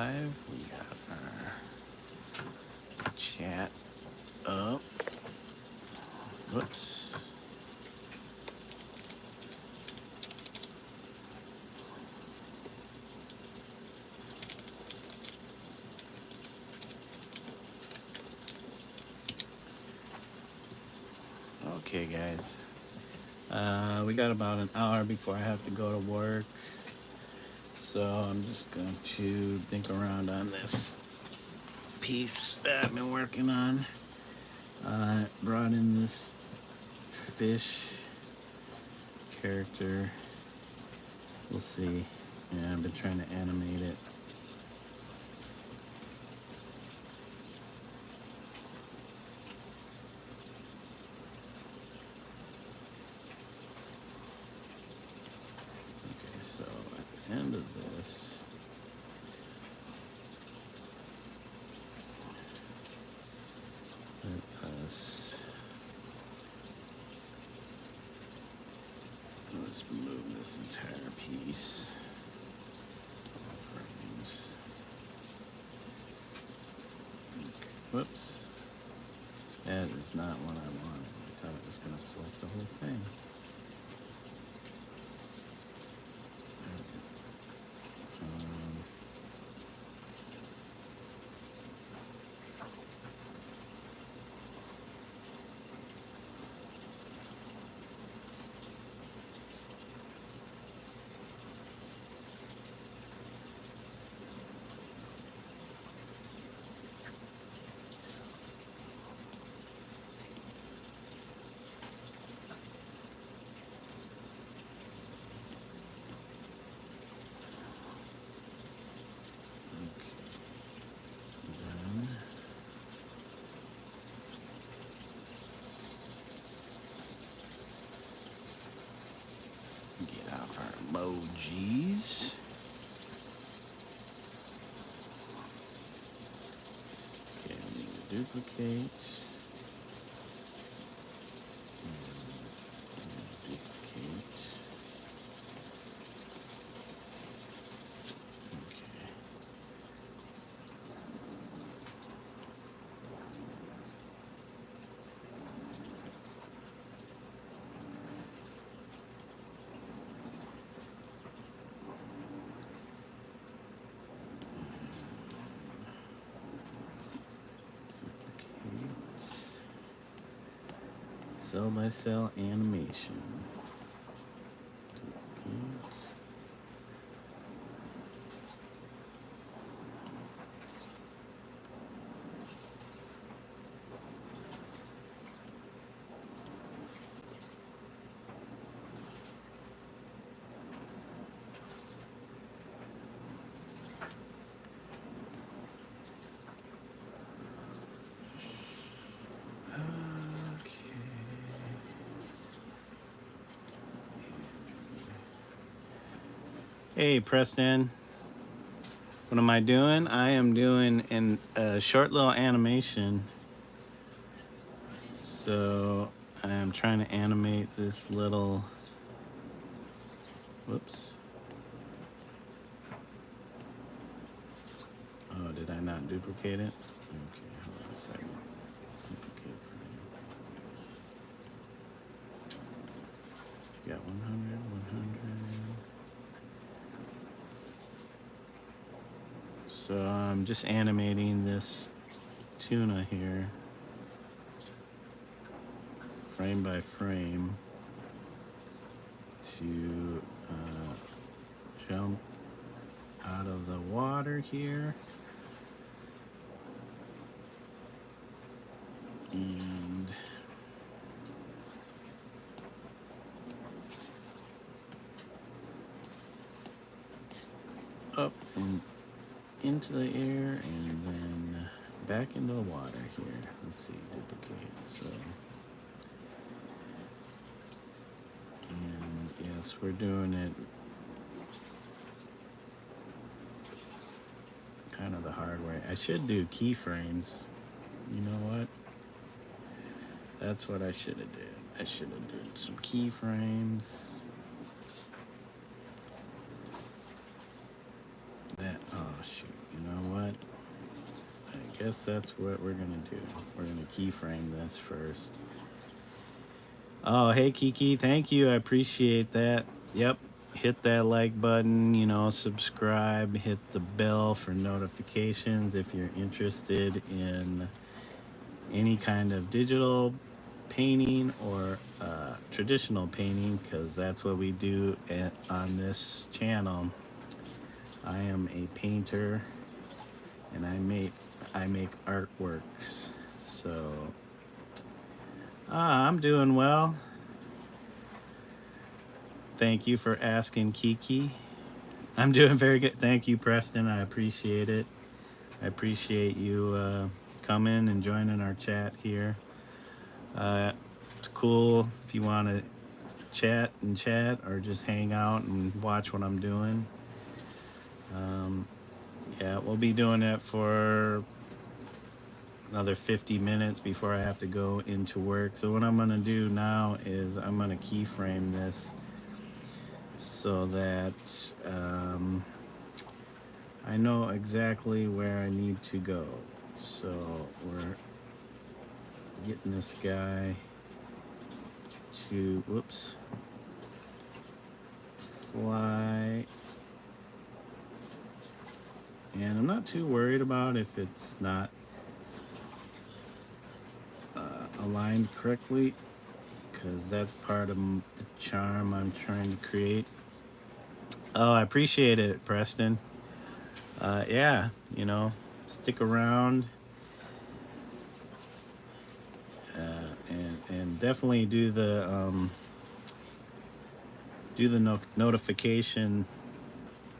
live. We got our chat up. Whoops. Okay, guys. We got about an hour before I have to go to work. So I'm just going to think around on this piece that I've been working on. I brought in this fish character. We'll see. Yeah, I've been trying to animate it. Okay, so at the end of this, let's move this entire piece. Frames. Okay. Whoops. That is not what I wanted. I thought it was going to select the whole thing. Get off our emojis. Okay, we need to duplicate. Duplicate. Okay. Cell by cell animation. Duplicate. Hey, Preston. What am I doing? I am doing a short little animation. So I am trying to animate this little. Whoops. Oh, did I not duplicate it? Okay, hold on a second. Duplicate frame. You got 100, 100. So I'm just animating this tuna here, frame by frame, to jump out of the water here. And up and into the air, and then back into the water here. Let's see, duplicate. So, and yes, we're doing it kind of the hard way. I should do keyframes. You know what? That's what I should have did. I should have did some keyframes. That, oh shoot, You know what? I guess that's what we're gonna do. We're gonna keyframe this first. Oh, hey Kiki, thank you. I appreciate that. Yep. Hit that like button, subscribe, hit the bell for notifications if you're interested in any kind of digital painting or traditional painting, because that's what we do on this channel. I am a painter and I make artworks. So I'm doing well. Thank you for asking, Kiki. I'm doing very good. Thank you, Preston. I appreciate it. I appreciate you coming and joining our chat here. It's cool if you want to chat or just hang out and watch what I'm doing. Yeah, we'll be doing it for another 50 minutes before I have to go into work. So what I'm going to do now is I'm going to keyframe this so that I know exactly where I need to go. So we're getting this guy to, whoops, fly. And I'm not too worried about if it's not aligned correctly, because that's part of the charm I'm trying to create. Oh, I appreciate it, Preston. Yeah, stick around and definitely do the notification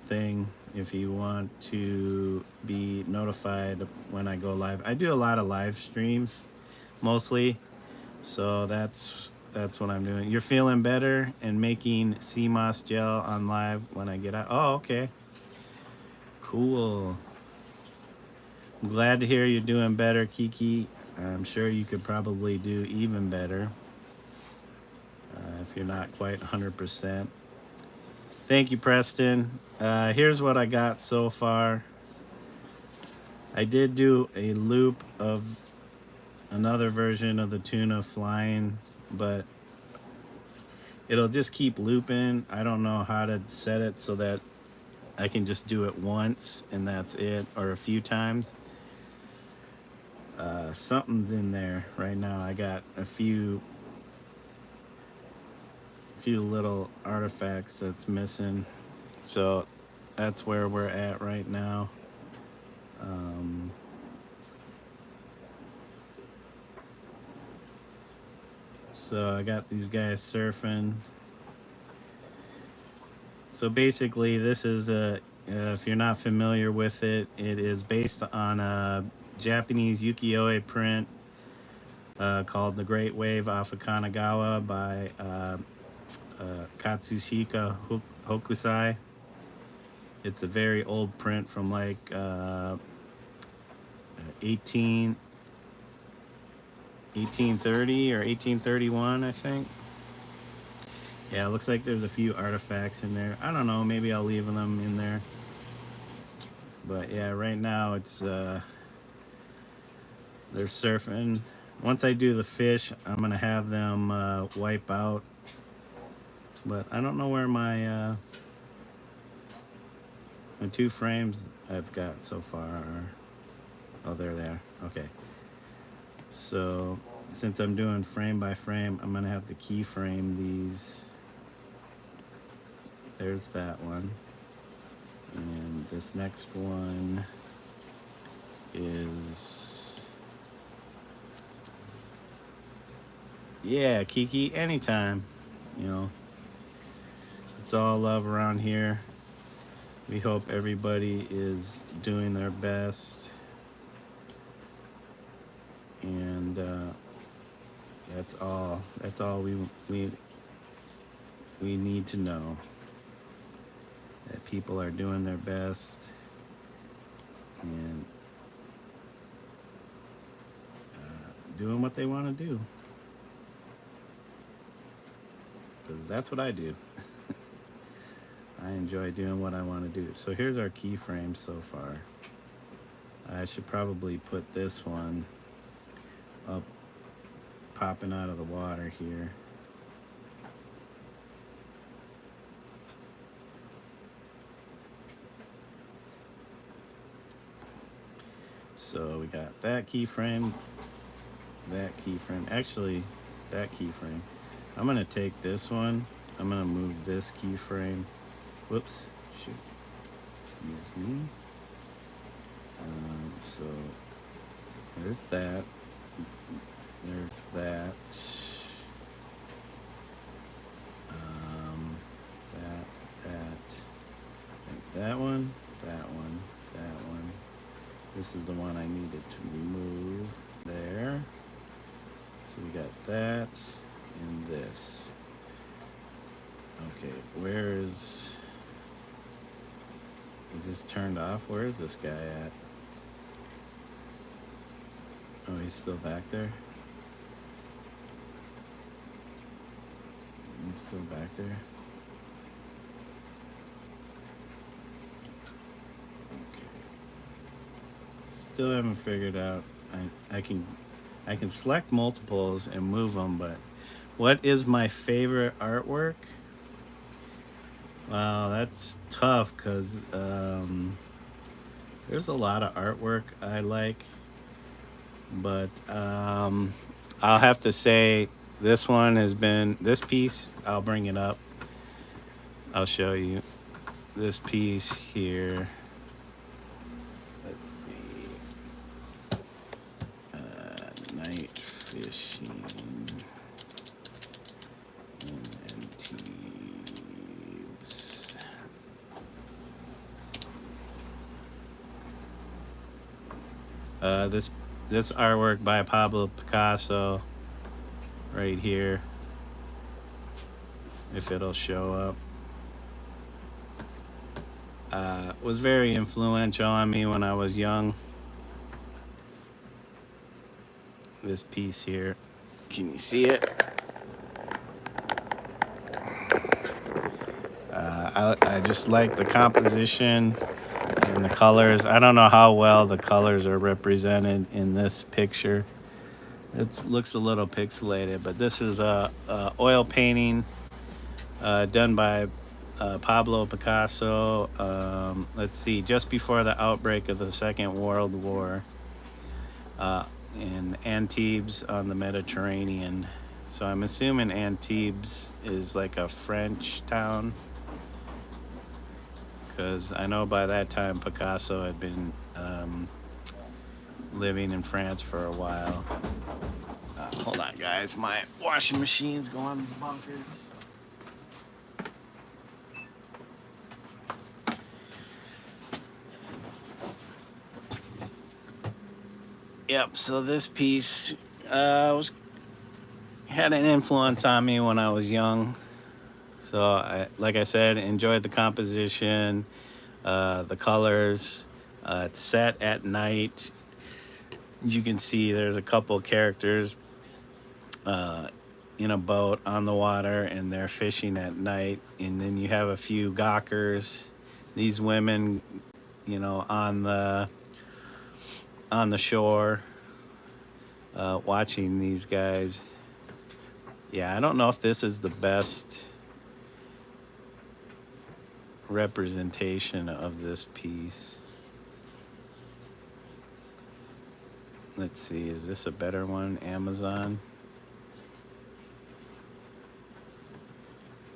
thing if you want to be notified when I go live. I do a lot of live streams mostly, so that's what I'm doing. You're feeling better and making CMOS gel on live when I get out. Oh, okay, cool. I'm glad to hear you're doing better, Kiki. I'm sure you could probably do even better if you're not quite 100%. Thank you, Preston. Here's what I got so far. I did do a loop of another version of the tuna flying, but it'll just keep looping. I don't know how to set it so that I can just do it once and that's it, or a few times. Something's in there right now. I got a few little artifacts that's missing, so that's where we're at right now. So I got these guys surfing. So basically this is if you're not familiar with it, it is based on a Japanese ukiyo-e print called The Great Wave off of Kanagawa by Katsushika Hokusai. It's a very old print from like 1830 or 1831, I think. Yeah, it looks like there's a few artifacts in there. I don't know, maybe I'll leave them in there. But yeah, right now it's they're surfing. Once I do the fish, I'm gonna have them wipe out. But I don't know where my 2 frames I've got so far are. Oh, they're there. Okay. So since I'm doing frame by frame, I'm gonna have to keyframe these. There's that one. And this next one is, yeah, Kiki, anytime. It's all love around here. We hope everybody is doing their best. And that's all we need to know, that people are doing their best and doing what they want to do, because that's what I do. I enjoy doing what I want to do. So here's our keyframe so far. I should probably put this one up, popping out of the water here. So we got that keyframe, actually that keyframe. I'm gonna take this one, I'm gonna move this keyframe. Whoops, shoot, excuse me. So there's that, there's that, that one, that one, that one. This is the one I needed to remove there. So we got that and this. Okay, where is this turned off? Where is this guy at? Oh, he's still back there? He's still back there? Still haven't figured out. I can select multiples and move them, but what is my favorite artwork? Wow, that's tough because there's a lot of artwork I like, but I'll have to say this one has been, this piece, I'll bring it up. I'll show you this piece here. Let's see. Night fishing in Antibes. This artwork by Pablo Picasso right here, if it'll show up, was very influential on me when I was young. This piece here, can you see it? I just like the composition and the colors. I don't know how well the colors are represented in this picture. It looks a little pixelated, but this is a oil painting done by Pablo Picasso. Let's see, just before the outbreak of the Second World War, in Antibes on the Mediterranean. So I'm assuming Antibes is like a French town, because I know by that time Picasso had been living in France for a while. Hold on, guys, my washing machine's going bonkers. Yep, so this piece had an influence on me when I was young. So like I said, enjoyed the composition, the colors. It's set at night. As you can see, there's a couple characters in a boat on the water, and they're fishing at night. And then you have a few gawkers, these women, you know, on the shore, watching these guys. Yeah, I don't know if this is the best representation of this piece. Let's see, is this a better one? Amazon?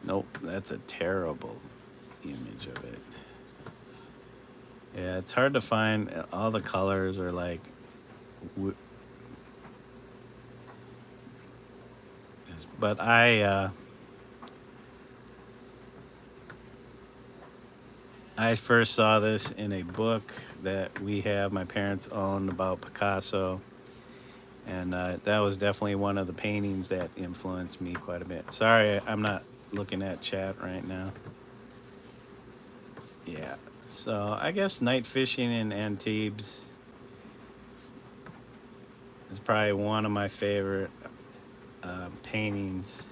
Nope, that's a terrible image of it. Yeah, it's hard to find. All the colors are like but I first saw this in a book that my parents owned about Picasso, and that was definitely one of the paintings that influenced me quite a bit. Sorry, I'm not looking at chat right now. Yeah, so I guess night fishing in Antibes is probably one of my favorite paintings.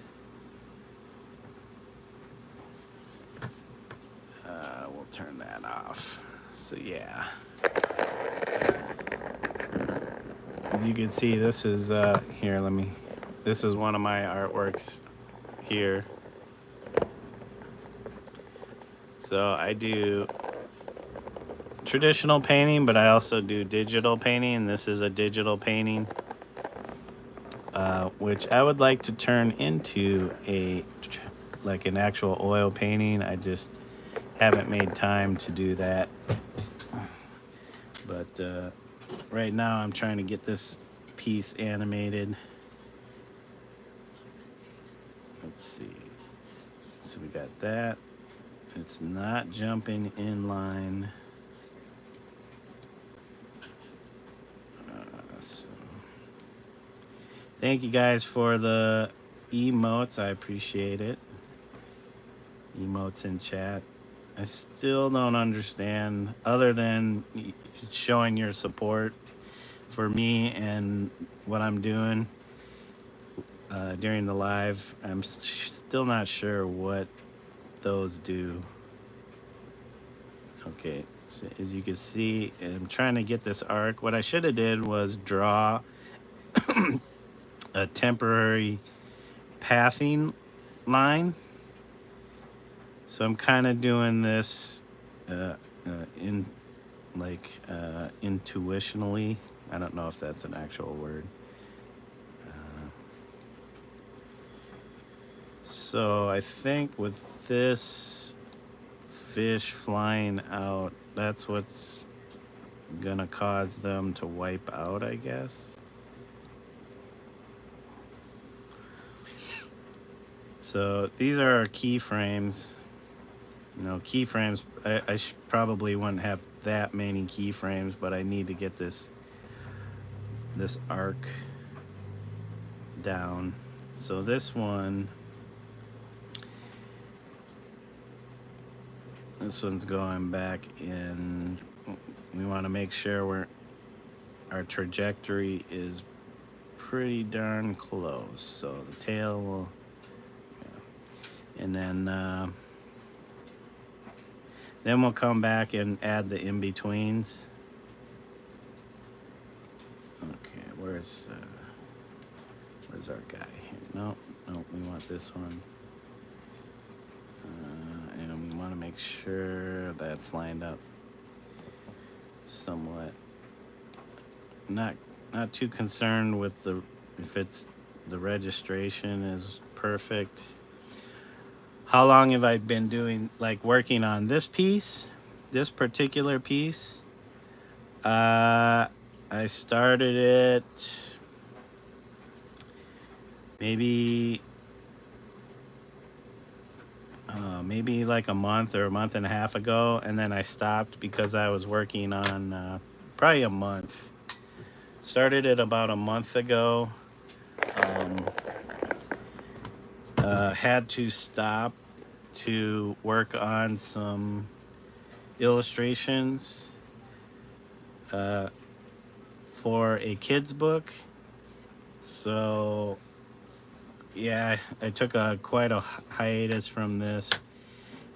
We'll turn that off. So yeah. As you can see, this is here. This is one of my artworks here. So I do traditional painting, but I also do digital painting. This is a digital painting, which I would like to turn into like an actual oil painting. I just haven't made time to do that. But right now I'm trying to get this piece animated. Let's see. So we got that. It's not jumping in line. So thank you guys for the emotes. I appreciate it. Emotes in chat. I still don't understand, other than showing your support for me and what I'm doing during the live. I'm still not sure what those do. Okay, so as you can see, I'm trying to get this arc. What I should have did was draw a temporary pathing line. So I'm kind of doing this in intuitionally. I don't know if that's an actual word. So I think with this fish flying out, that's what's gonna cause them to wipe out, I guess. So these are our keyframes. You know, keyframes, I probably wouldn't have that many keyframes, but I need to get this arc down. So this one's going back in. We want to make sure our trajectory is pretty darn close. So the tail will, yeah. And then we'll come back and add the in-betweens. Okay, where's our guy here? No, we want this one. And we want to make sure that's lined up somewhat. Not too concerned with if the registration is perfect. How long have I been working on this particular piece? I started it maybe like a month or a month and a half ago, and then I stopped because I was working on probably a month. Started it about a month ago. Had to stop to work on some illustrations for a kid's book. So yeah, I took quite a hiatus from this.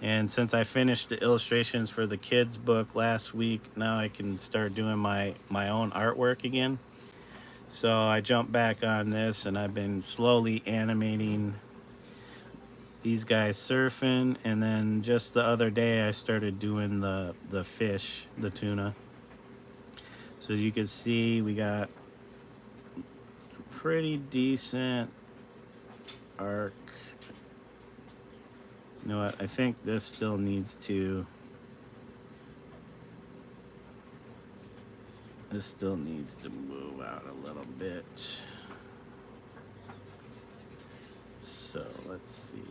And since I finished the illustrations for the kids book last week, now I can start doing my own artwork again. So I jumped back on this, and I've been slowly animating these guys surfing, and then just the other day I started doing the fish, the tuna. So as you can see, we got a pretty decent arc. You know what? I think this still needs to move out a little bit. So let's see.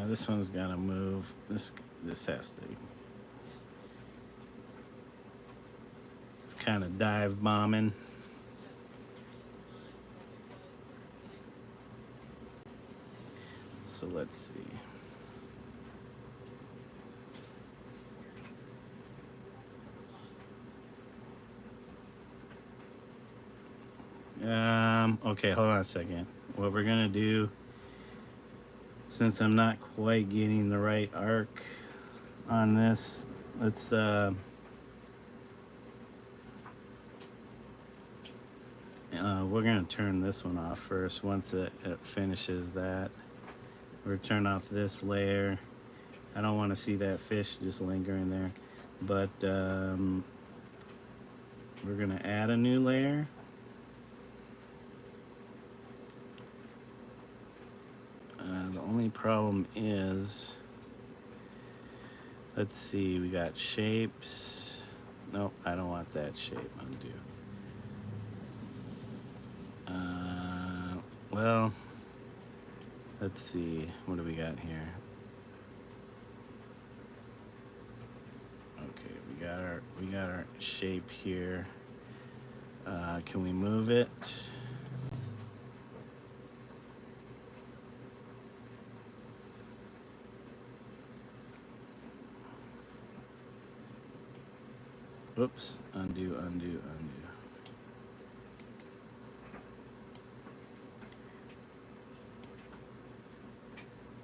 This one's gotta move. This has to. It's kind of dive bombing. So let's see. Okay, hold on a second. What we're gonna do, since I'm not quite getting the right arc, on this. Let's we're gonna turn this one off first. Once it finishes that, we're turn off this layer. I don't want to see that fish just lingering there, but we're gonna add a new layer. The only problem is, let's see, we got shapes. Nope, I don't want that shape. Undo. Well, let's see. What do we got here? Okay, we got our shape here. Can we move it? Oops, undo, undo, undo.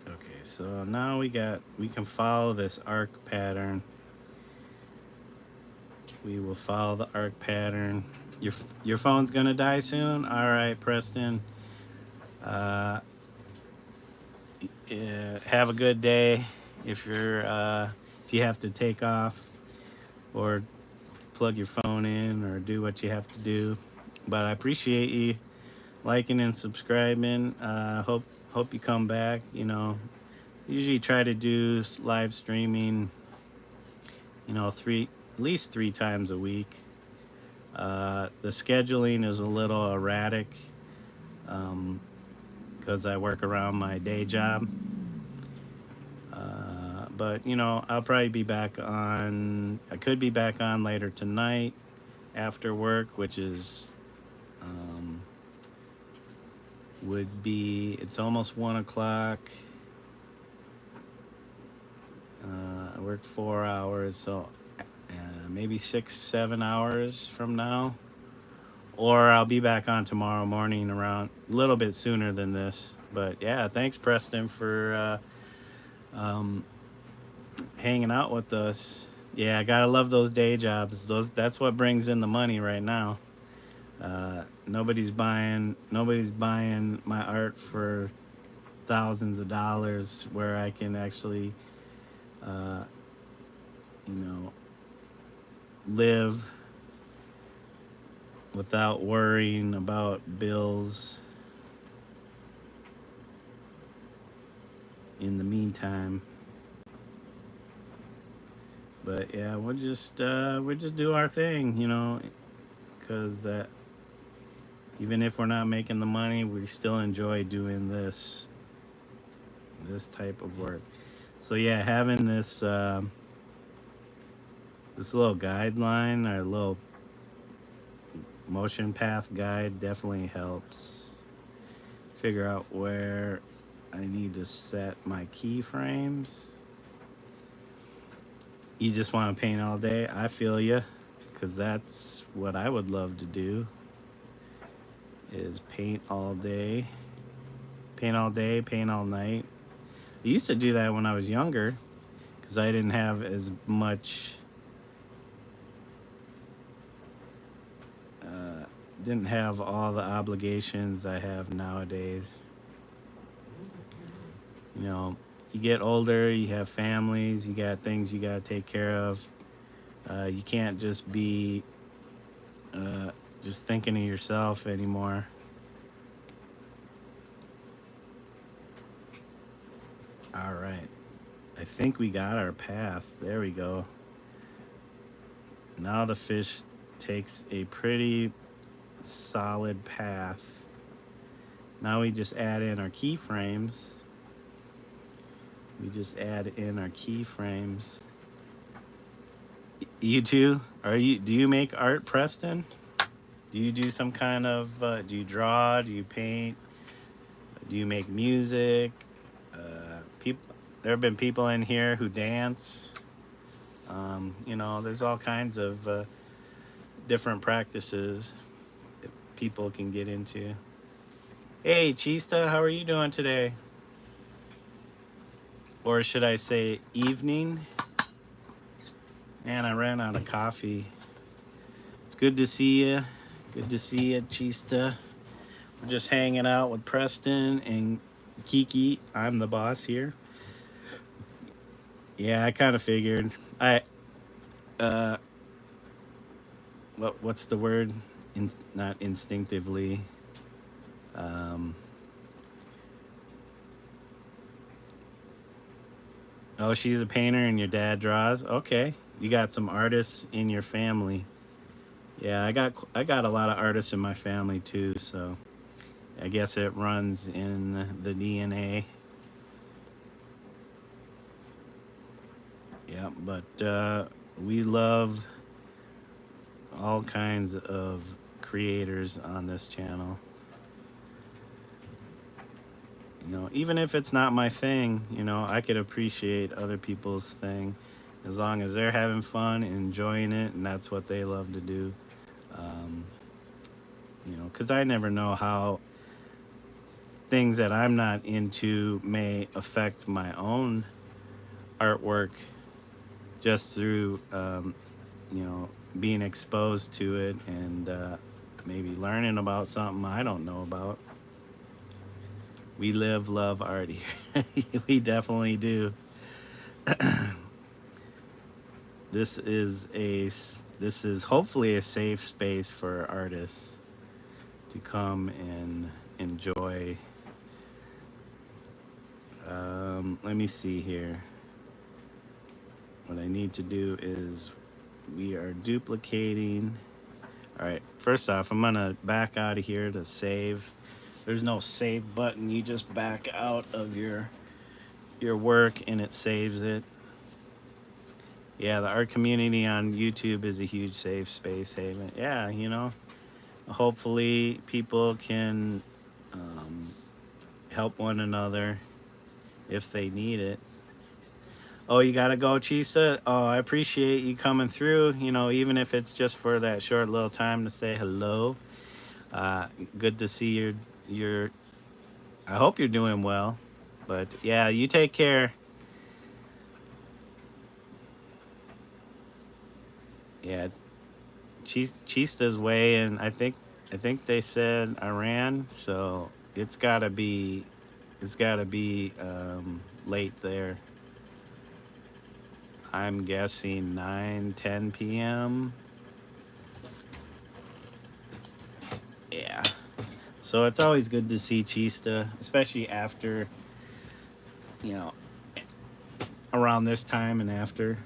Okay, so now we can follow this arc pattern. We will follow the arc pattern. Your phone's gonna die soon? All right, Preston. Yeah, have a good day. If you have to take off or plug your phone in or do what you have to do, but I appreciate you liking and subscribing. Hope you come back. Usually try to do live streaming. At least 3 times a week. The scheduling is a little erratic because I work around my day job. But I'll probably be back on. I could be back on later tonight after work, which is would be. It's almost 1 o'clock. I worked 4 hours, so maybe 6, 7 hours from now, or I'll be back on tomorrow morning around a little bit sooner than this. But yeah, thanks Preston for hanging out with us. Yeah, I gotta love those day jobs. That's what brings in the money right now. Nobody's buying my art for thousands of dollars where I can actually live without worrying about bills in the meantime. But yeah, we'll just do our thing, because even if we're not making the money, we still enjoy doing this type of work. So yeah, having this little guideline or little motion path guide definitely helps figure out where I need to set my keyframes. You just want to paint all day? I feel you, because that's what I would love to do, is paint all day. Paint all day, paint all night. I used to do that when I was younger because I didn't have as much, didn't have all the obligations I have nowadays. You get older, you have families, you got things you got to take care of. You can't just be just thinking of yourself anymore. All right. I think we got our path. There we go. Now the fish takes a pretty solid path. Now we just add in our keyframes. You too? Do you make art, Preston? Do you do some kind of, do you draw? Do you paint? Do you make music? There have been people in here who dance. There's all kinds of different practices that people can get into. Hey, Chista, how are you doing today? Or should I say evening? Man, I ran out of coffee. It's good to see you. Good to see you, Chista. We're just hanging out with Preston and Kiki. I'm the boss here. Yeah, I kind of figured. Uh, what's the word? Not instinctively. Um, oh, she's a painter and your dad draws. Okay, you got some artists in your family. Yeah, I got a lot of artists in my family too. So I guess it runs in the DNA. Yeah, but we love all kinds of creators on this channel. Even if it's not my thing, I could appreciate other people's thing as long as they're having fun and enjoying it, and that's what they love to do. Um, because I never know how things that I'm not into may affect my own artwork just through, being exposed to it and maybe learning about something I don't know about. We live, love art here. We definitely do. This is hopefully a safe space for artists to come and enjoy. Let me see here. What I need to do is we are duplicating. All right, first off, I'm gonna back out of here to save. There's no save button. You just back out of your work and it saves it. Yeah, the art community on YouTube is a huge safe space haven. Yeah, hopefully people can help one another if they need it. Oh, you gotta go, Chisa. Oh, I appreciate you coming through. Even if it's just for that short little time to say hello. Good to see your. I hope you're doing well. But yeah, you take care. Yeah, Chista's way, and I think they said Iran, so it's gotta be late there. I'm guessing 9-10 p.m. Yeah. So it's always good to see Chista, especially after, you know, around this time and after.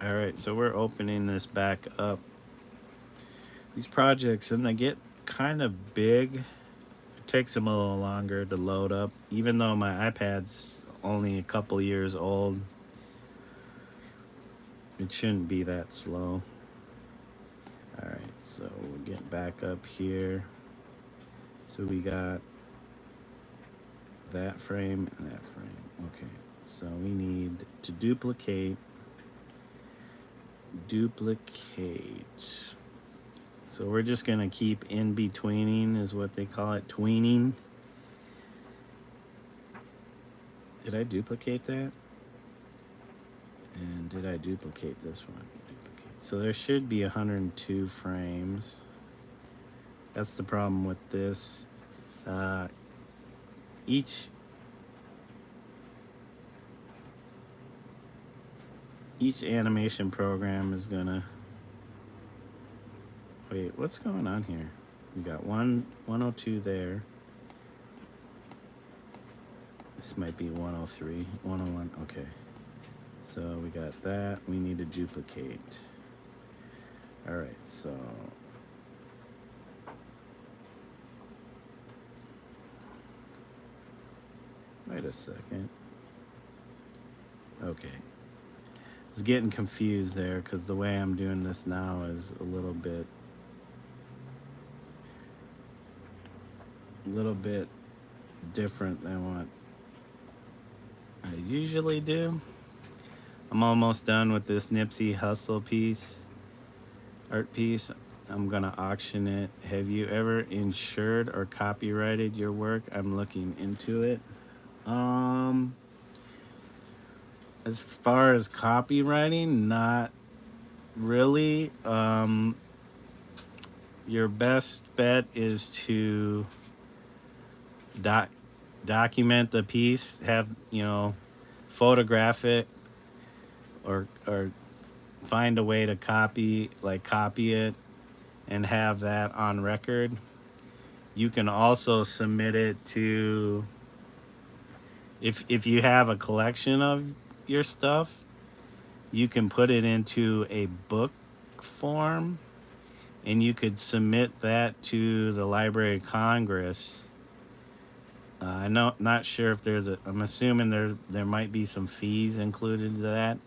All right, so we're opening this back up. These projects, and they get kind of big. It takes them a little longer to load up, even though my iPad's only a couple years old. It shouldn't be that slow. All right, so we'll get back up here. So we got that frame and that frame. Okay, so we need to duplicate. So we're just gonna keep in betweening, is what they call it, tweening. Did I duplicate that? And did I duplicate this one? Duplicate. So there should be 102 frames. That's the problem with this. Uh, each animation program is gonna. Wait, what's going on here? We got 102 there. This might be 103, 101. Okay. So we got that. We need to duplicate. All right, so wait a second. Okay. I was getting confused there because the way I'm doing this now is a little bit different than what I usually do. I'm almost done with this Nipsey Hussle art piece. I'm gonna auction it. Have you ever insured or copyrighted your work? I'm looking into it. Um, as far as copywriting, not really. Your best bet is to doc- document the piece, have, photograph it, or find a way to copy it and have that on record. You can also submit it to, if you have a collection of your stuff, you can put it into a book form, and you could submit that to the Library of Congress. I'm not sure if I'm assuming there might be some fees included to that,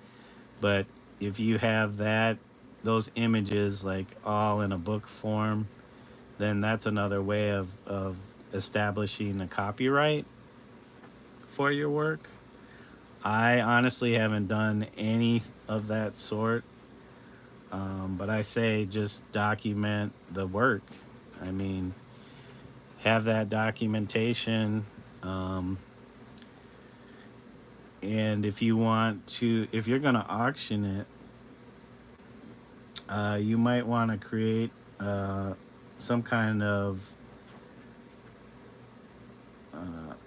but if you have those images like all in a book form, then that's another way of establishing a copyright for your work. I honestly haven't done any of that sort, but I say just document the work. I mean, have that documentation. And if you're going to auction it, you might want to create some kind of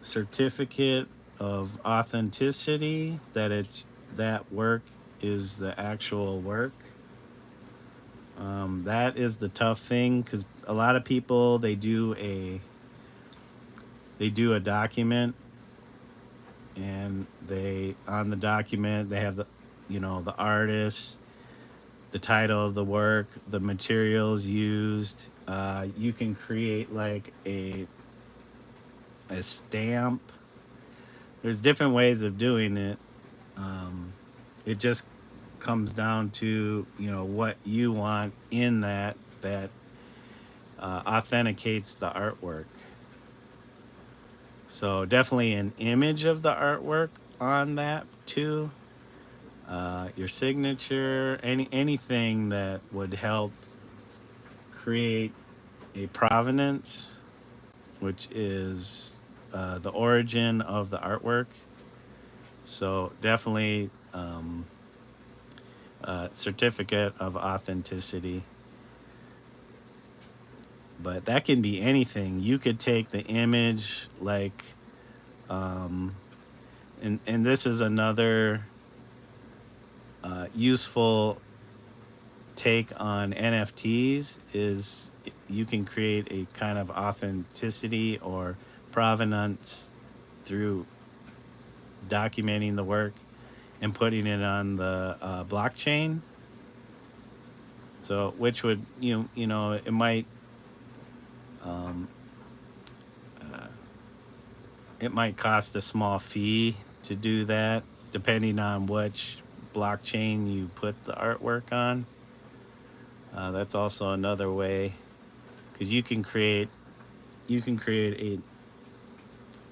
certificate of authenticity that work is the actual work. That is the tough thing, because a lot of people, they do a document, and they on the document they have the artist, the title of the work, the materials used. You can create like a stamp. There's different ways of doing it. It just comes down to what you want in that authenticates the artwork. So definitely an image of the artwork on that too. Your signature, anything that would help create a provenance, which is the origin of the artwork. So definitely certificate of authenticity. But that can be anything. You could take the image, like, um, and this is another useful take on NFTs, is you can create a kind of authenticity or provenance through documenting the work and putting it on the blockchain. So, which would it might um, uh, it might cost a small fee to do that, depending on which blockchain you put the artwork on. That's also another way, because you can create a,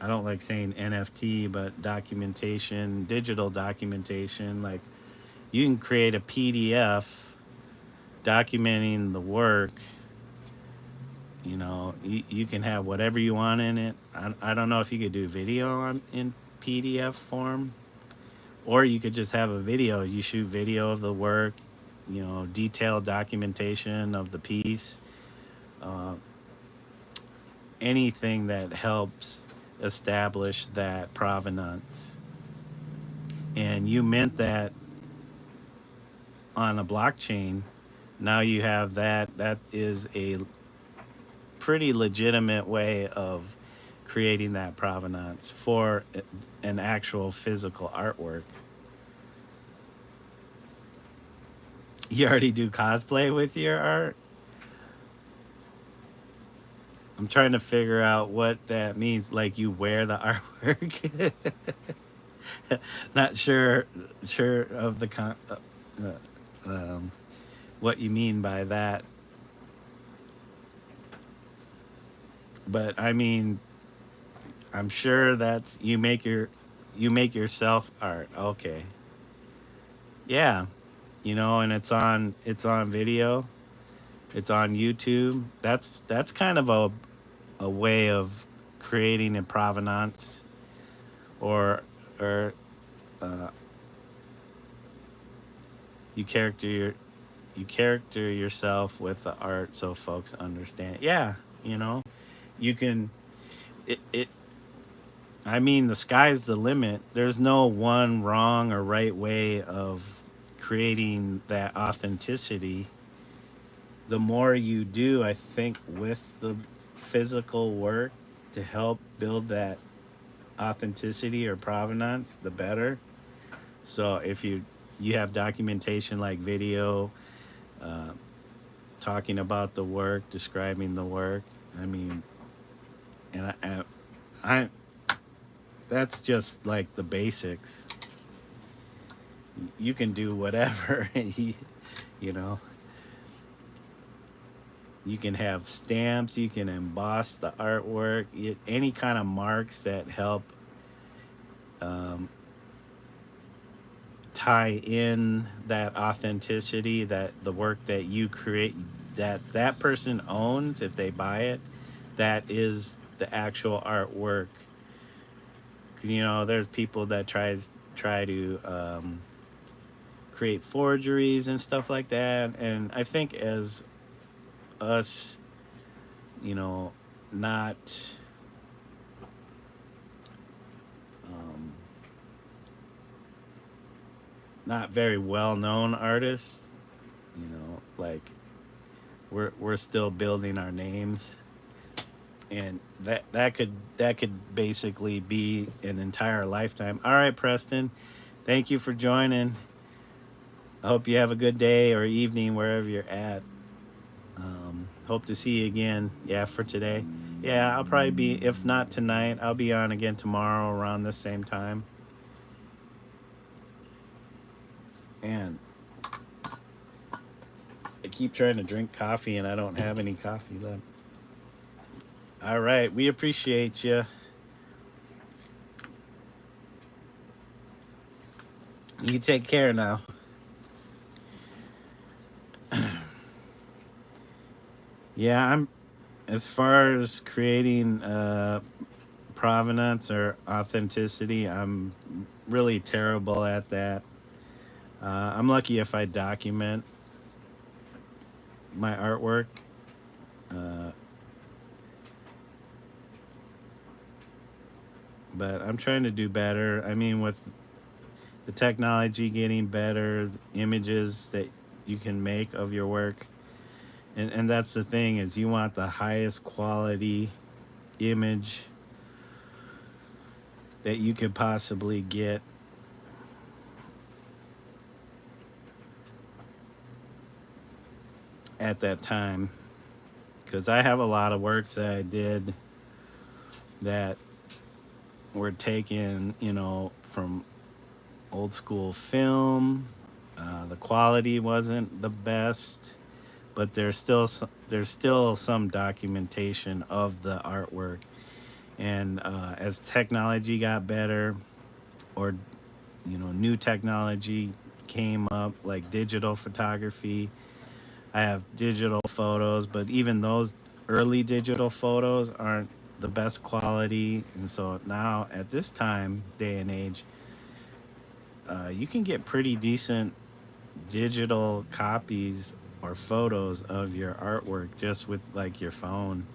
I don't like saying NFT, but documentation, digital documentation. Like, you can create a PDF documenting the work. You can have whatever you want in it. I don't know if you could do video in PDF form, or you could just have a video. You shoot video of the work, detailed documentation of the piece, uh, anything that helps establish that provenance. And you mint that on a blockchain. Now you have that. That is a pretty legitimate way of creating that provenance for an actual physical artwork. You already do cosplay with your art? I'm trying to figure out what that means. Like, you wear the artwork? Not sure of the what you mean by that. But I mean, I'm sure that's you make yourself art. Okay. Yeah, you know, and it's on video, it's on YouTube. That's kind of a way of creating a provenance, or or uh, you character your you character yourself with the art so folks understand. Yeah, you know, you can it I mean, the sky's the limit. There's no one wrong or right way of creating that authenticity. The more you do, I think, with the physical work to help build that authenticity or provenance, the better. So if you have documentation like video, uh, talking about the work, describing the work, I mean, and I that's just like the basics. You can do whatever. You know, you can have stamps, you can emboss the artwork, any kind of marks that help um, tie in that authenticity, that the work that you create, that person owns if they buy it, that is the actual artwork. You know, there's people that try to create forgeries and stuff like that, and I think as us, you know, not um, not very well known artists, you know, like we're still building our names, and that could basically be an entire lifetime. All right, Preston, thank you for joining. I hope you have a good day or evening wherever you're at. Hope to see you again. Yeah, for today. Yeah, I'll probably be, if not tonight, I'll be on again tomorrow around the same time. And I keep trying to drink coffee and I don't have any coffee left. All right, we appreciate you. You take care now. Yeah, I'm as far as creating provenance or authenticity, I'm really terrible at that. I'm lucky if I document my artwork. Uh, but I'm trying to do better. I mean, with the technology getting better, the images that you can make of your work, and that's the thing is you want the highest quality image that you could possibly get at that time. Because I have a lot of works that I did that were taken, you know, from old school film. The quality wasn't the best, but there's still some documentation of the artwork. And as technology got better, or you know, new technology came up, like digital photography, I have digital photos, but even those early digital photos aren't the best quality. And so now, at this time, day and age, you can get pretty decent digital copies or photos of your artwork just with like your phone,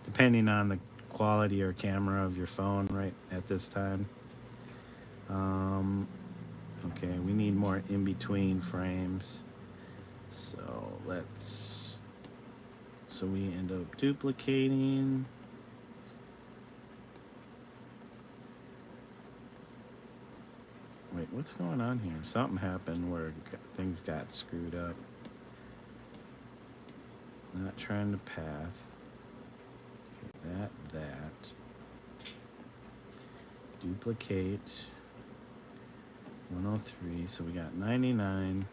depending on the quality or camera of your phone right at this time. Um, okay, we need more in between frames. So let's, so we end up duplicating. Wait, what's going on here? Something happened where things got screwed up. Not trying to path. Okay, that. Duplicate. 103. So we got 99.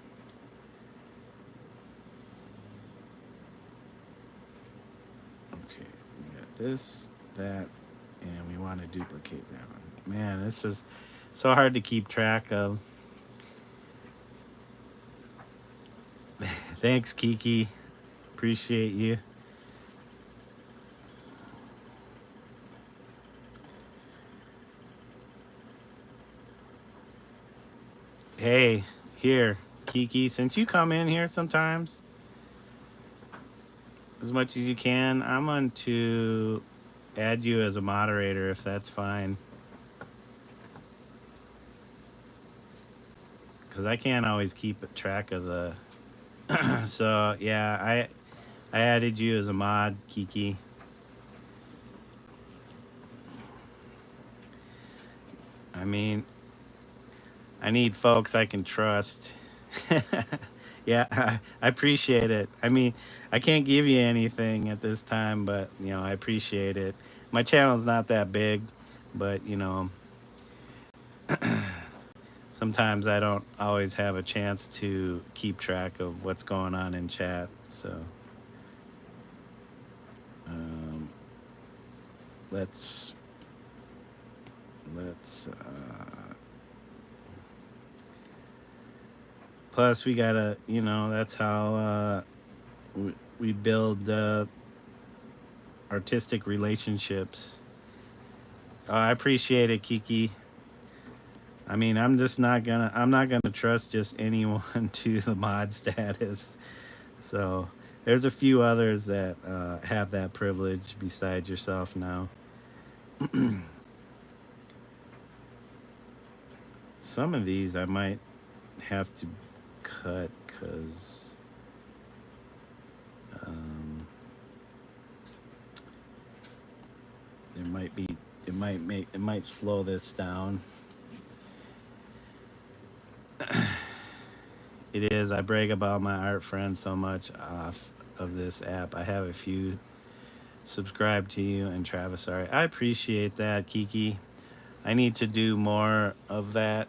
Okay, we got this, that, and we want to duplicate that one. Man, this is so hard to keep track of. Thanks, Kiki. Appreciate you. Hey, here, Kiki, since you come in here sometimes, as much as you can, I'm going to add you as a moderator if that's fine. Because I can't always keep track of the. So, yeah, I added you as a mod, Kiki. I mean, I need folks I can trust. Yeah, I appreciate it. I mean, I can't give you anything at this time, but I appreciate it. My channel's not that big, but sometimes I don't always have a chance to keep track of what's going on in chat. So um, let's let's. Plus, we gotta, that's how we build artistic relationships. I appreciate it, Kiki. I mean, I'm not gonna trust just anyone to the mod status. So there's a few others that have that privilege besides yourself now. Some of these I might have to cut because um, there might be it might slow this down. It is. I brag about my art friends so much off of this app. I have a few subscribed to you and Travis. Sorry, I appreciate that, Kiki. I need to do more of that.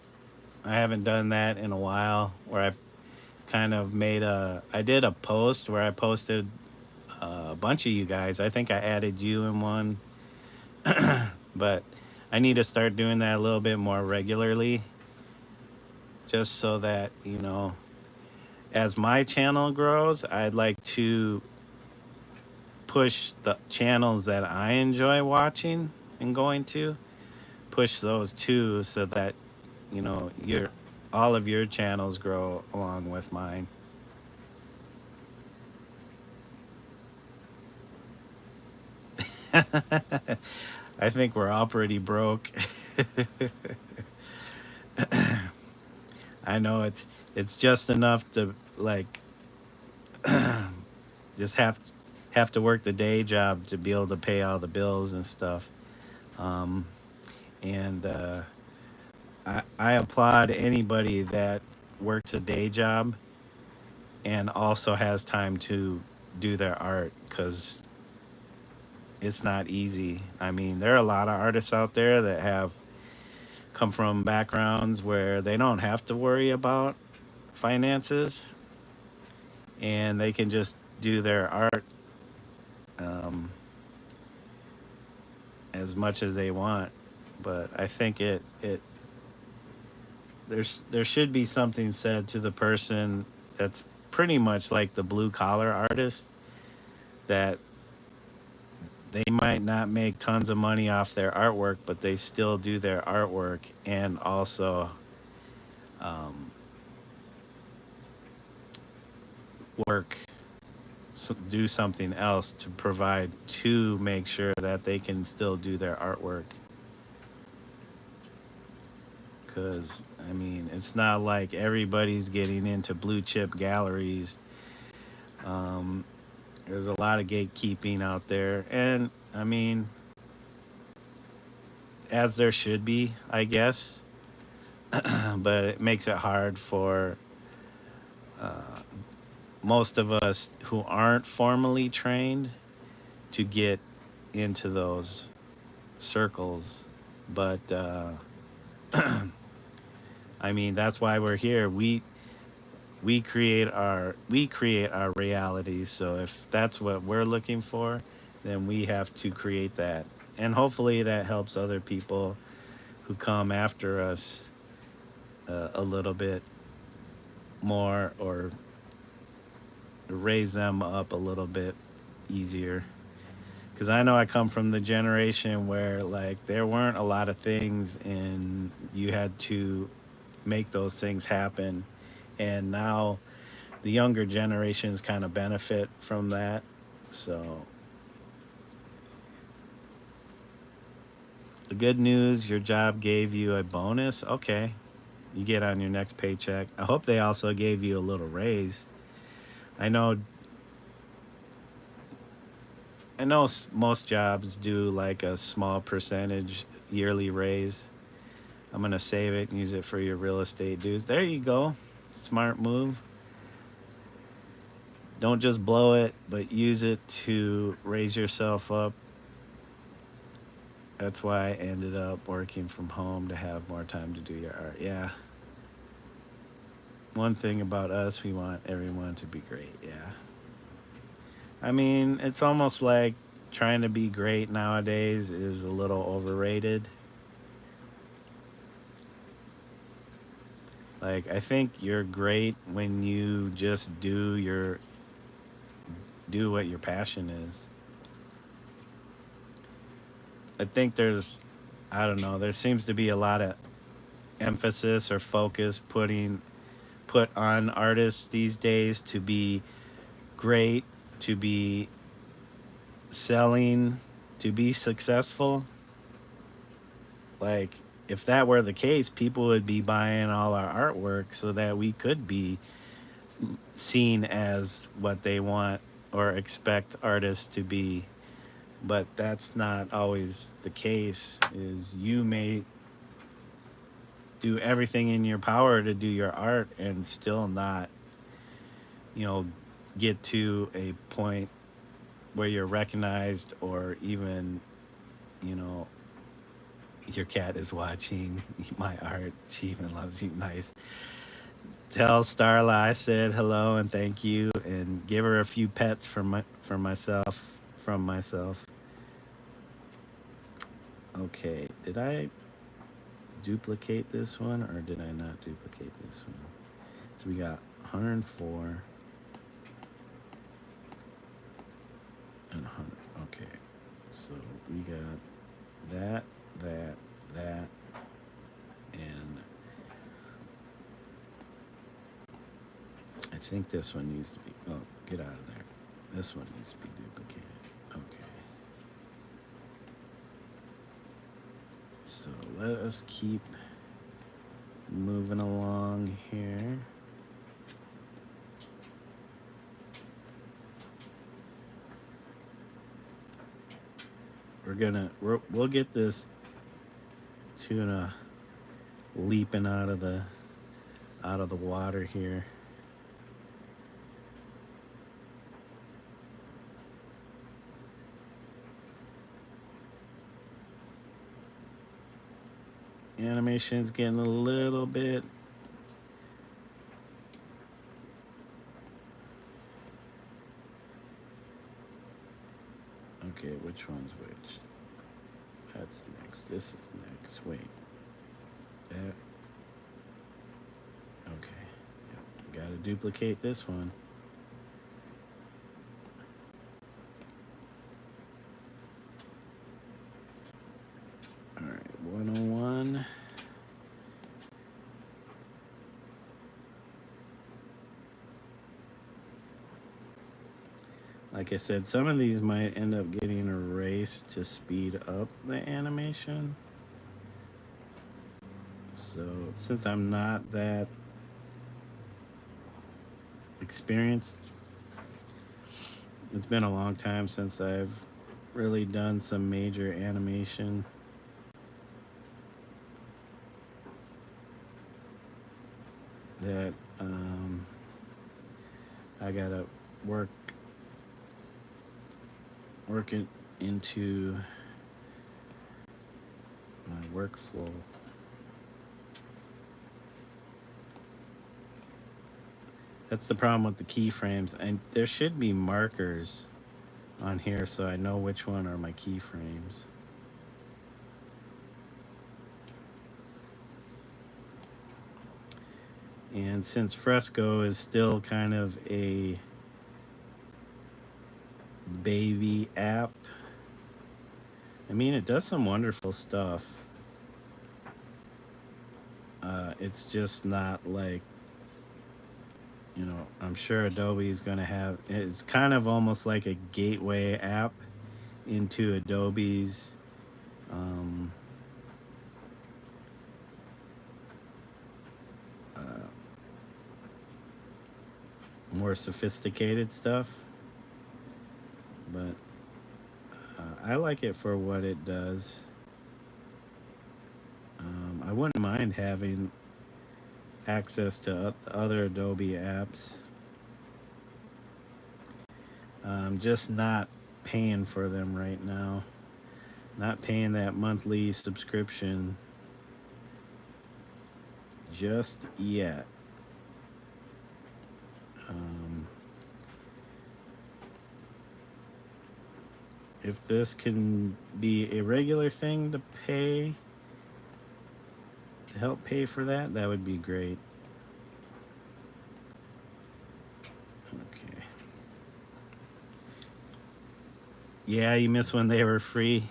I haven't done that in a while. Where I kind of I did a post where I posted a bunch of you guys. I think I added you in one, but I need to start doing that a little bit more regularly, just so that as my channel grows, I'd like to push the channels that I enjoy watching and going to, push those too, so that your all of your channels grow along with mine. I think we're all pretty broke. I know it's just enough to like just have to work the day job to be able to pay all the bills and stuff. Um, and I applaud anybody that works a day job and also has time to do their art, because it's not easy. I mean, there are a lot of artists out there that have come from backgrounds where they don't have to worry about finances and they can just do their art um, as much as they want. But I think there should be something said to the person that's pretty much like the blue collar artist, that they might not make tons of money off their artwork, but they still do their artwork and also um, work, do something else to provide, to make sure that they can still do their artwork. Because, I mean, it's not like everybody's getting into blue chip galleries. Um, there's a lot of gatekeeping out there. And, I mean, as there should be, I guess. But it makes it hard for uh, most of us who aren't formally trained to get into those circles. But I mean, that's why we're here. We create our realities. So if that's what we're looking for, then we have to create that. And hopefully that helps other people who come after us a little bit more, or raise them up a little bit easier. Because I know I come from the generation where like there weren't a lot of things and you had to make those things happen. And now the younger generations kind of benefit from that. So the good news, your job gave you a bonus. Okay, you get on your next paycheck. I hope they also gave you a little raise. I know most jobs do like a small percentage yearly raise. I'm gonna save it and use it for your real estate dues. There you go. Smart move. Don't just blow it, but use it to raise yourself up. That's why I ended up working from home to have more time to do your art. Yeah. One thing about us, we want everyone to be great. Yeah. I mean, it's almost like trying to be great nowadays is a little overrated. Like, I think you're great when you just do what your passion is. I think I don't know, there seems to be a lot of emphasis or focus put on artists these days to be great, to be selling, to be successful. Like, if that were the case, people would be buying all our artwork so that we could be seen as what they want or expect artists to be. But that's not always the case. Is you may do everything in your power to do your art and still not, you know, get to a point where you're recognized or even, you know, your cat is watching my art. She even loves you. Nice. Tell Starla I said hello and thank you, and give her a few pets for myself from myself. Okay, did I duplicate this one or did I not duplicate this one? So we got 104 and 100. Okay, so we got that, that, that, and I think this one needs to be. Oh, get out of there. This one needs to be duplicated. Okay. So let us keep moving along here. We'll get this tuna leaping out of the water here. Animation's getting a little bit. Okay, which one's which? That's next. This is next. Wait. That. Okay. Yep. Gotta duplicate this one. Alright, 101. Like I said, some of these might end up getting erased to speed up the animation. So since I'm not that experienced, it's been a long time since I've really done some major animation. That I gotta work it into my workflow. That's the problem with the keyframes, and there should be markers on here so I know which one are my keyframes. And since Fresco is still kind of a baby app. I mean, it does some wonderful stuff. It's just not like, I'm sure Adobe is going to have, it's kind of almost like a gateway app into Adobe's um, uh, more sophisticated stuff. But I like it for what it does. I wouldn't mind having access to other Adobe apps. Just not paying for them right now. Not paying that monthly subscription just yet. Um, if this can be a regular thing to pay, to help pay for that, that would be great. Okay. Yeah, you miss when they were free.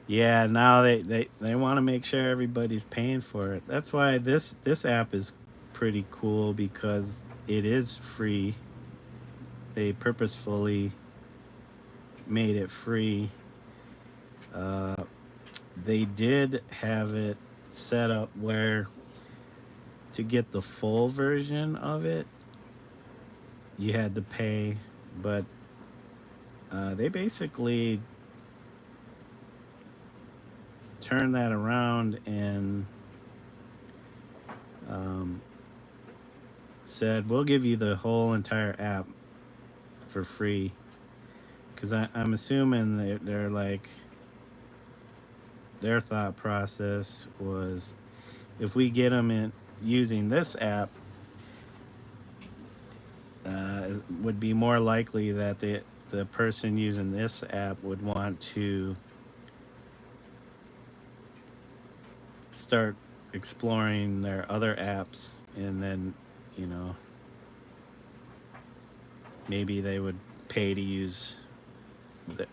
Yeah, now they want to make sure everybody's paying for it. That's why this app is pretty cool because it is free. They purposefully made it free. Uh, they did have it set up where to get the full version of it, you had to pay, but they basically turned that around and said, we'll give you the whole entire app for free. Because I'm assuming they're like, their thought process was, if we get them in using this app, would be more likely that the person using this app would want to start exploring their other apps, and then, you know, maybe they would pay to use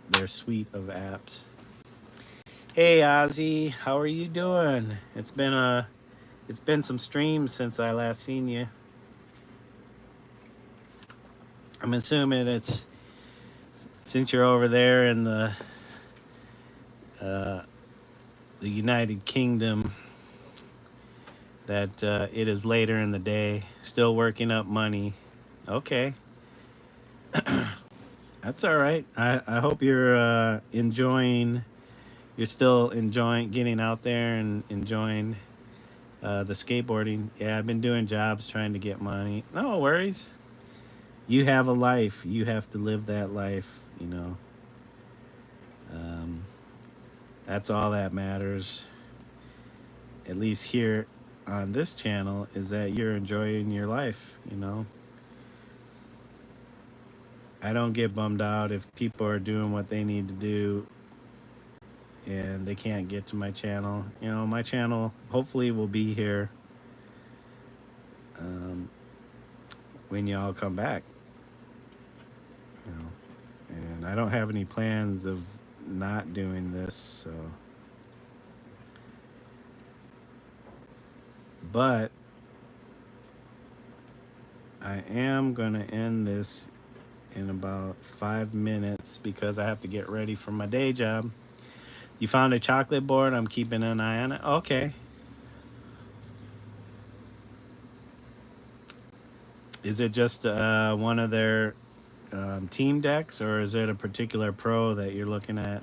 their suite of apps. Hey Ozzy, how are you doing? It's been some streams since I last seen you. I'm assuming it's since you're over there in uh, the United Kingdom that it is later in the day, still working up money. Okay. That's all right. I hope you're enjoying, you're still enjoying getting out there and enjoying the skateboarding. Yeah, I've been doing jobs trying to get money. No worries. You have a life. You have to live that life, you know. Um, that's all that matters. At least here on this channel is that you're enjoying your life, you know. I don't get bummed out if people are doing what they need to do and they can't get to my channel. You know, my channel hopefully will be here um, when y'all come back. You know, and I don't have any plans of not doing this, so. But I am gonna end this in about 5 minutes because I have to get ready for my day job. You found a chocolate board? I'm keeping an eye on it. Okay. Is it just one of their team decks, or is it a particular pro that you're looking at?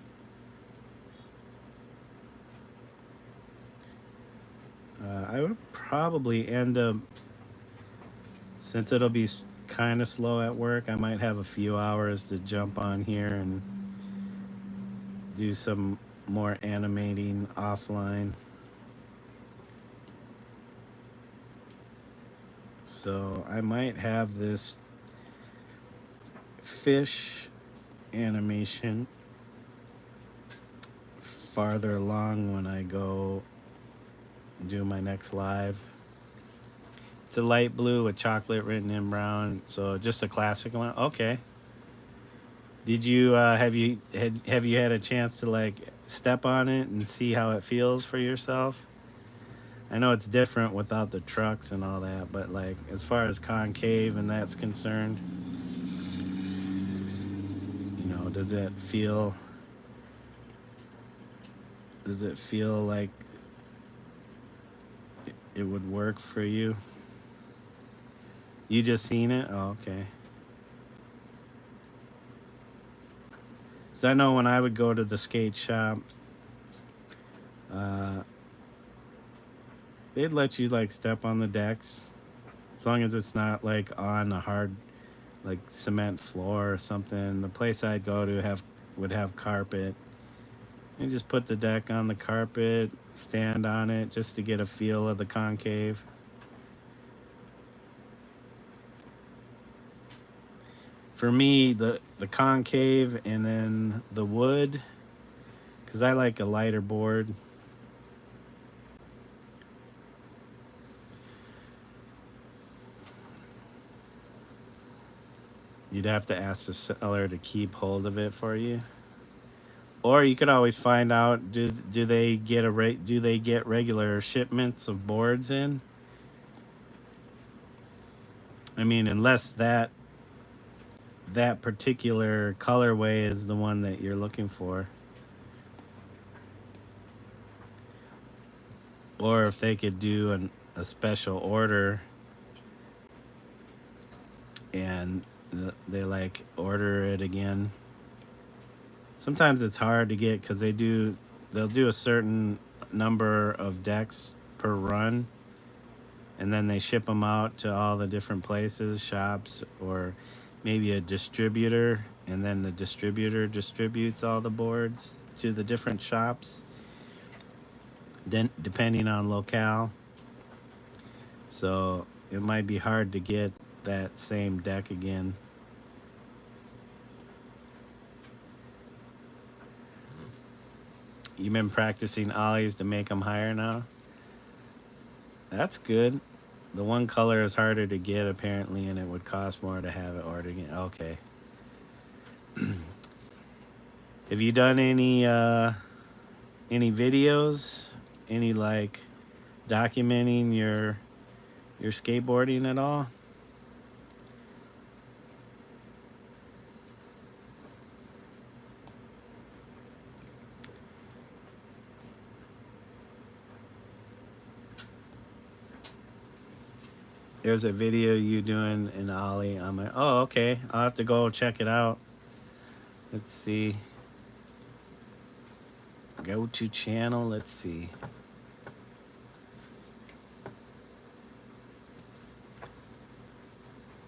I would probably end up, since it'll be kind of slow at work, I might have a few hours to jump on here and do some more animating offline. So I might have this fish animation farther along when I go do my next live. It's a light blue with chocolate written in brown, so just a classic one. Okay. Did you have you had a chance to like step on it and see how it feels for yourself? I know it's different without the trucks and all that, but like as far as concave and that's concerned, does it feel like it would work for you? You just seen it? Oh, okay. So I know when I would go to the skate shop, uh, they'd let you like step on the decks as long as it's not like on a hard like cement floor or something. The place I'd go to have would have carpet. You just put the deck on the carpet, stand on it just to get a feel of the concave. For me, the concave and then the wood, because I like a lighter board. You'd have to ask the seller to keep hold of it for you, or you could always find out do they get do they get regular shipments of boards in? I mean, unless that particular colorway is the one that you're looking for, or if they could do a special order and they like order it again. Sometimes it's hard to get because they'll do a certain number of decks per run, and then they ship them out to all the different places, shops, or maybe a distributor, and then the distributor distributes all the boards to the different shops, then depending on locale. So it might be hard to get that same deck again. You've been practicing ollies to make them higher now? That's good. The one color is harder to get apparently, and it would cost more to have it ordered again. Okay. Have you done any videos, any like documenting your skateboarding at all? There's a video you doing an ollie. I'm like, oh, okay. I'll have to go check it out. Let's see. Go to channel. Let's see.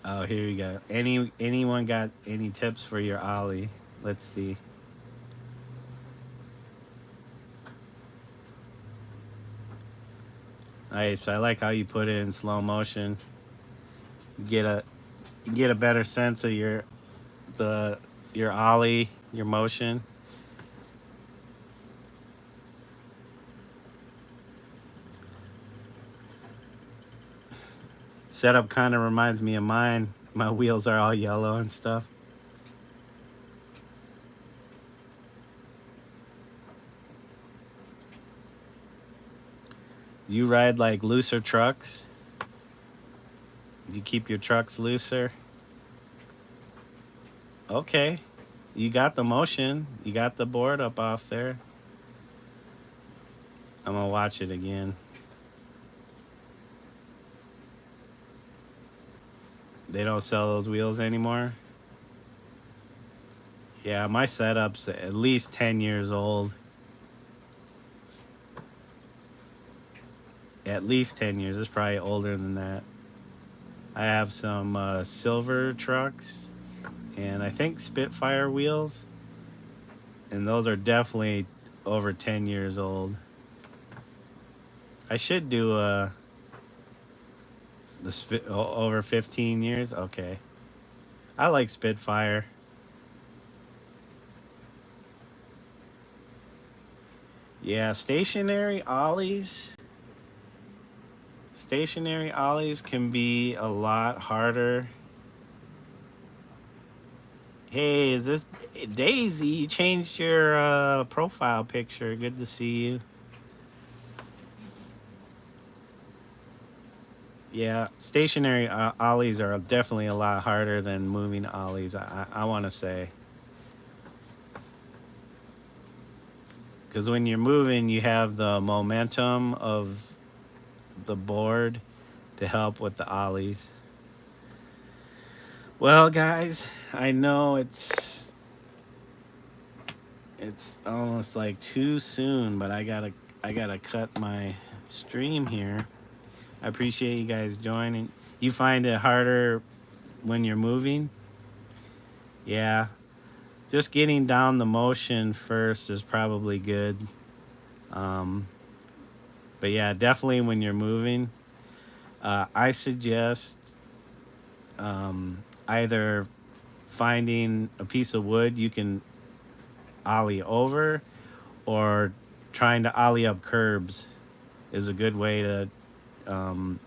Oh, here you go. Anyone got any tips for your ollie? Let's see. Nice. I like how you put it in slow motion. Get a get a better sense of the your ollie, your motion. Setup kind of reminds me of mine. My wheels are all yellow and stuff. You ride like looser trucks? You keep your trucks looser? Okay. You got the motion. You got the board up off there. I'm gonna watch it again. They don't sell those wheels anymore. Yeah, my setup's at least 10 years old. At least 10 years. It's probably older than that. I have some silver trucks and I think Spitfire wheels. And those are definitely over 10 years old. I should do over 15 years. Okay. I like Spitfire. Yeah, stationary ollies. Stationary ollies can be a lot harder. Hey, is this Daisy? You changed your profile picture. Good to see you. Yeah, stationary ollies are definitely a lot harder than moving ollies. I want to say, because when you're moving, you have the momentum of the board to help with the ollies. Well, guys, I know it's almost like too soon, but I gotta cut my stream here. I appreciate you guys joining. You find it harder when you're moving? Yeah. Just getting down the motion first is probably good. Um, but yeah, definitely when you're moving, I suggest either finding a piece of wood you can ollie over, or trying to ollie up curbs is a good way to um,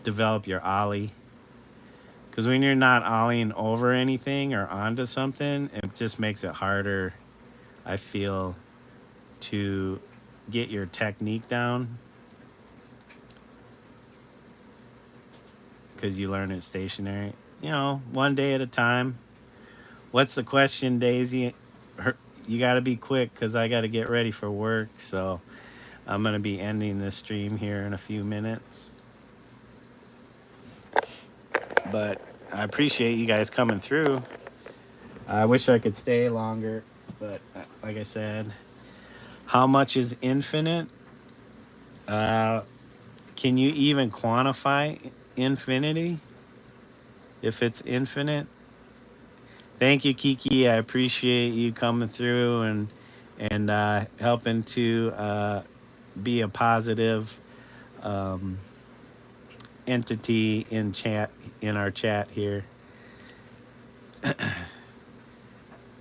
develop your ollie. Because when you're not ollieing over anything or onto something, it just makes it harder, I feel, to get your technique down because you learn it stationary. You know, one day at a time. What's the question, Daisy? You got to be quick because I got to get ready for work. So I'm going to be ending this stream here in a few minutes. But I appreciate you guys coming through. I wish I could stay longer, but like I said, how much is infinite? Uh, can you even quantify infinity if it's infinite? Thank you, Kiki. I appreciate you coming through and helping to be a positive um, entity in our chat here.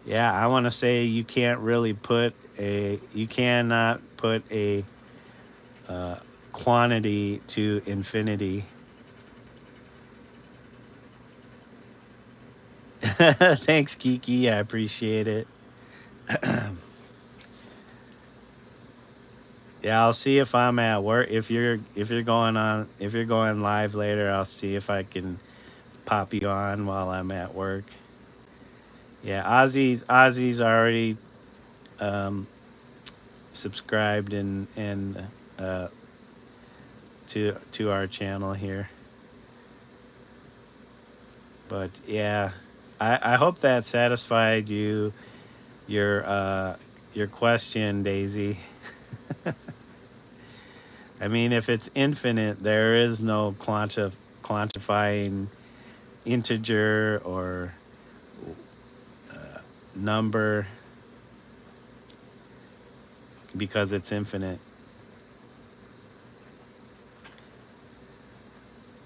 Yeah, I want to say you cannot put a uh, quantity to infinity. Thanks, Kiki. I appreciate it. Yeah, I'll see if I'm at work. If you're going live later, I'll see if I can pop you on while I'm at work. Yeah, Ozzy's already um, subscribed and uh, to our channel here. But yeah, I hope that satisfied your question, Daisy. I mean, if it's infinite, there is no quantifying integer or number because it's infinite.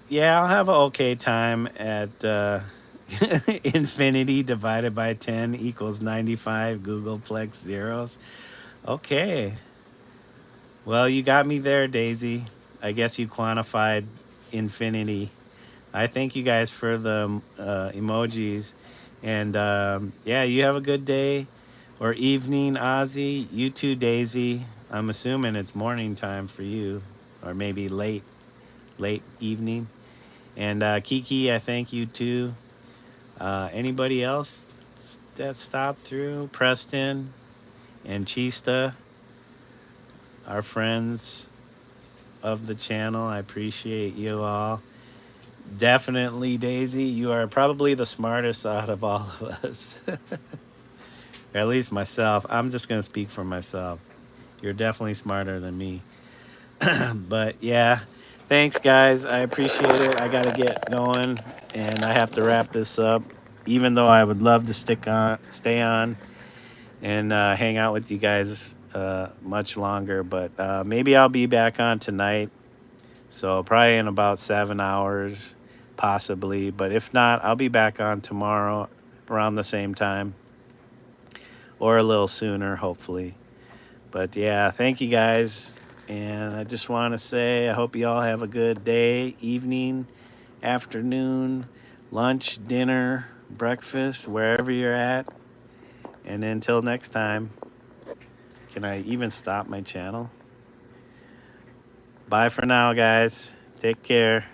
Yeah, I'll have an okay time at infinity divided by 10 equals 95 Googleplex zeros. Okay. Well, you got me there, Daisy. I guess you quantified infinity. I thank you guys for the emojis. And yeah, you have a good day or evening, Ozzy. You too, Daisy. I'm assuming it's morning time for you, or maybe late evening. And Kiki, I thank you too. Anybody else that stopped through? Preston and Chista, our friends of the channel. I appreciate you all. Definitely, Daisy, you are probably the smartest out of all of us. Or at least myself. I'm just going to speak for myself. You're definitely smarter than me. But yeah, thanks, guys. I appreciate it. I got to get going and I have to wrap this up. Even though I would love to stay on and hang out with you guys much longer. But maybe I'll be back on tonight. So probably in about 7 hours, possibly. But if not, I'll be back on tomorrow around the same time or a little sooner, hopefully. But yeah, thank you guys. And I just want to say I hope you all have a good day, evening, afternoon, lunch, dinner, breakfast, wherever you're at. And until next time, can I even stop my channel? Bye for now, guys. Take care.